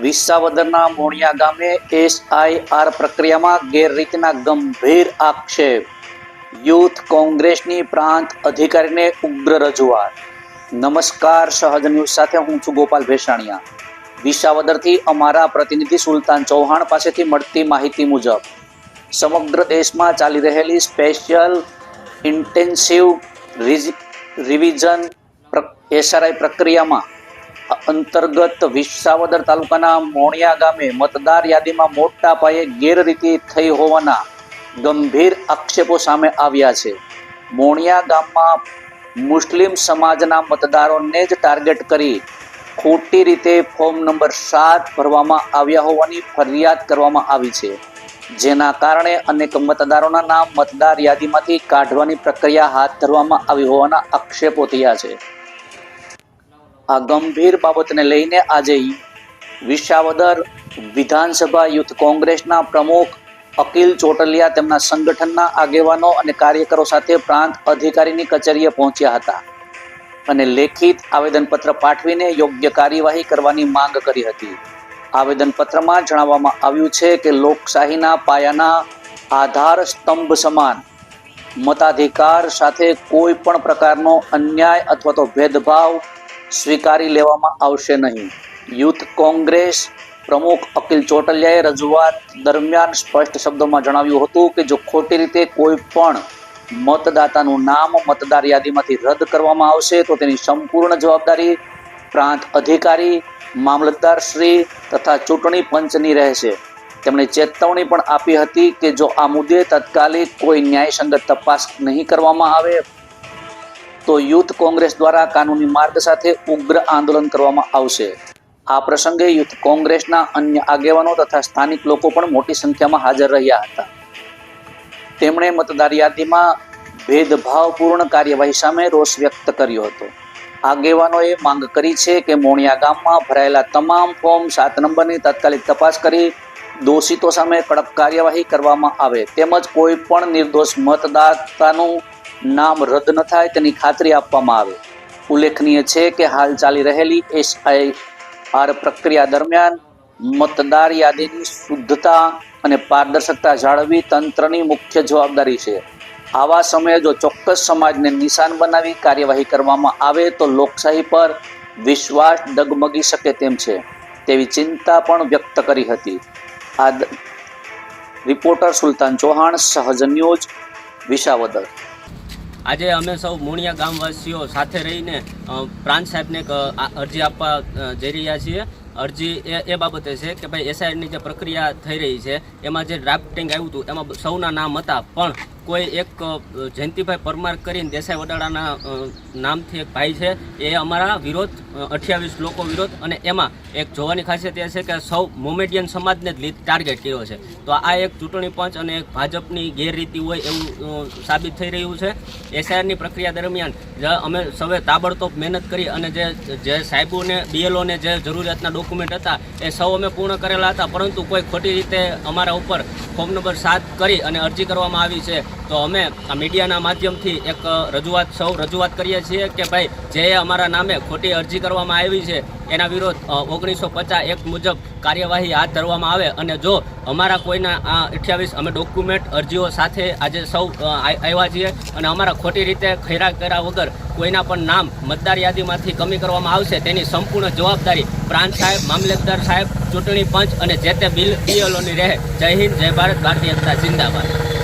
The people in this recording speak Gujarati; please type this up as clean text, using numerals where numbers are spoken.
વિસાવદરના મોણિયા ગામે એસઆઈઆર પ્રક્રિયામાં ગેરરીતિના ગંભીર આક્ષેપ. યુથ કોંગ્રેસની પ્રાંત અધિકારીને ઉગ્ર રજૂઆત. નમસ્કાર, સહજ ન્યૂઝ સાથે હું છું ગોપાલ ભેસાણીયા. વિસાવદરથી અમારા પ્રતિનિધિ સુલતાન ચૌહાણ પાસેથી મળતી માહિતી મુજબ સમગ્ર દેશમાં ચાલી રહેલી સ્પેશિયલ ઇન્ટેન્સિવ રિવિઝન એસઆરઆઈ પ્રક્રિયામાં અંતર્ગત વિસાવદર તાલુકાના મોણિયા ગામે મતદાર યાદીમાં મોટા પાયે ગેરરીતિ થઈ હોવાના ગંભીર આક્ષેપો સામે આવ્યા છે. મોણિયા ગામમાં મુસ્લિમ સમાજના મતદારોને જ ટાર્ગેટ કરી ખોટી રીતે ફોર્મ નંબર 7 ભરવામાં આવ્યા હોવાની ફરિયાદ કરવામાં આવી છે, જેના કારણે અનેક મતદારોના નામ મતદાર યાદીમાંથી કાઢવાની પ્રક્રિયા હાથ ધરવામાં આવી હોવાના આક્ષેપો થયા છે. આ ગંભીર બાબતને લઈને આજે વિસાવદર વિધાનસભા યુથ કોંગ્રેસના પ્રમુખ અકિલ ચોટલિયા તેમના સંગઠનના આગેવાનો અને કાર્યકરો સાથે પ્રાંત અધિકારીની કચેરીએ પહોંચ્યા હતા અને લેખિત આવેદનપત્ર પાઠવીને યોગ્ય કાર્યવાહી કરવાની માંગ કરી હતી. આવેદનપત્રમાં જણાવવામાં આવ્યું છે કે લોકશાહીના પાયાના આધાર સ્તંભ સમાન મતાધિકાર સાથે કોઈ પણ પ્રકારનો અન્યાય અથવા તો ભેદભાવ સ્વીકારી લેવામાં આવશે નહીં. યુથ કોંગ્રેસ પ્રમુખ અકિલ ચોટલિયાએ રજૂઆત દરમિયાન સ્પષ્ટ શબ્દોમાં જણાવ્યું હતું કે જો ખોટી રીતે કોઈ પણ મતદાતાનું નામ મતદાર યાદીમાંથી રદ કરવામાં આવશે તો તેની સંપૂર્ણ જવાબદારી પ્રાંત અધિકારી, મામલતદાર શ્રી તથા ચૂંટણી પંચની રહેશે. તેમણે ચેતવણી પણ આપી હતી કે જો આ મુદ્દે તાત્કાલિક કોઈ ન્યાયસંગત તપાસ નહીં કરવામાં આવે તો યુથ કોંગ્રેસ દ્વારા કાનૂની માર્ગ સાથે ઉગ્ર આંદોલન કરવામાં આવશે. આ પ્રસંગે યુથ કોંગ્રેસના અન્ય આગેવાનો તથા સ્થાનિક લોકો પણ મોટી સંખ્યામાં હાજર રહ્યા હતા. તેમણે મતદાર યાદીમાં ભેદભાવપૂર્ણ કાર્યવાહી સામે રોષ વ્યક્ત કર્યો હતો. આગેવાનોએ માંગ કરી છે કે મોણિયા ગામમાં ભરાયેલા તમામ ફોર્મ 7 નંબરની તાત્કાલિક તપાસ કરી દોષિતો સામે કડક કાર્યવાહી કરવામાં આવે તેમજ કોઈ પણ નિર્દોષ મતદાતાનું નામ રદ ન થાય તેની ખાતરી આપવામાં આવે. ઉલ્લેખનીય છે કે હાલ ચાલી રહેલી એસઆઈઆર પ્રક્રિયા દરમિયાન મતદાર યાદીની શુદ્ધતા અને પારદર્શકતા જાળવવી તંત્રની મુખ્ય જવાબદારી છે. આવા સમયે જો ચોક્કસ સમાજને નિશાન બનાવી કાર્યવાહી કરવામાં આવે તો લોકશાહી પર વિશ્વાસ ડગમગી શકે તેમ છે તેવી ચિંતા પણ વ્યક્ત કરી હતી. આ રિપોર્ટર સુલતાન ચૌહાણ, સહજ ન્યૂઝ, વિસાવદર. આજે અમે સૌ મોણિયા ગામવાસીઓ સાથે રહીને પ્રાંત સાહેબને એક અરજી આપવા જઈ રહ્યા છીએ. અરજી એ બાબતે છે કે ભાઈ એસઆઈની જે પ્રક્રિયા થઈ રહી છે એમાં જે ડ્રાફ્ટિંગ આવ્યું હતું એમાં સૌના નામ હતા, પણ કોઈ એક જયંતિભાઈ પરમાર કરીને દેસાઈ વડાળાના નામથી એક ભાઈ છે એ અમારા વિરોધ 28 લોકો વિરોધ, અને એમાં એક જોવાની ખાસિયત એ છે કે સૌ મોમેડિયન સમાજને જ ટાર્ગેટ કર્યો છે. તો આ એક ચૂંટણી પંચ અને એક ભાજપની ગેરરીતિ હોય એવું સાબિત થઈ રહ્યું છે. એસઆઈઆરની પ્રક્રિયા દરમિયાન અમે સૌએ તાબડતોબ મહેનત કરી અને જે સાહેબોને બીએલઓને જે જરૂરિયાતના ડોક્યુમેન્ટ હતા એ સૌ અમે પૂર્ણ કરેલા હતા, પરંતુ કોઈ ખોટી રીતે અમારા ઉપર ફોર્મ નંબર 7 કરી અને અરજી કરવામાં આવી છે. તો અમે આ મીડિયાના માધ્યમથી એક રજૂઆત કરીએ છીએ કે ભાઈ જે અમારા નામે ખોટી અરજી કરવામાં આવી છે એના વિરોધ 1950 મુજબ કાર્યવાહી હાથ ધરવામાં આવે, અને જો અમારા કોઈના આ 28 અમે ડોક્યુમેન્ટ અરજીઓ સાથે આજે સૌ આવ્યા છીએ અને અમારા ખોટી રીતે ખૈરા કર્યા વગર કોઈના પણ નામ મતદાર યાદીમાંથી કમી કરવામાં આવશે તેની સંપૂર્ણ જવાબદારી પ્રાંત સાહેબ, મામલતદાર સાહેબ, ચૂંટણી પંચ અને જે તે બીએલઓની રહે. જય હિન્દ, જય ભારત, ભારતીય જનતા જિંદાબાદ.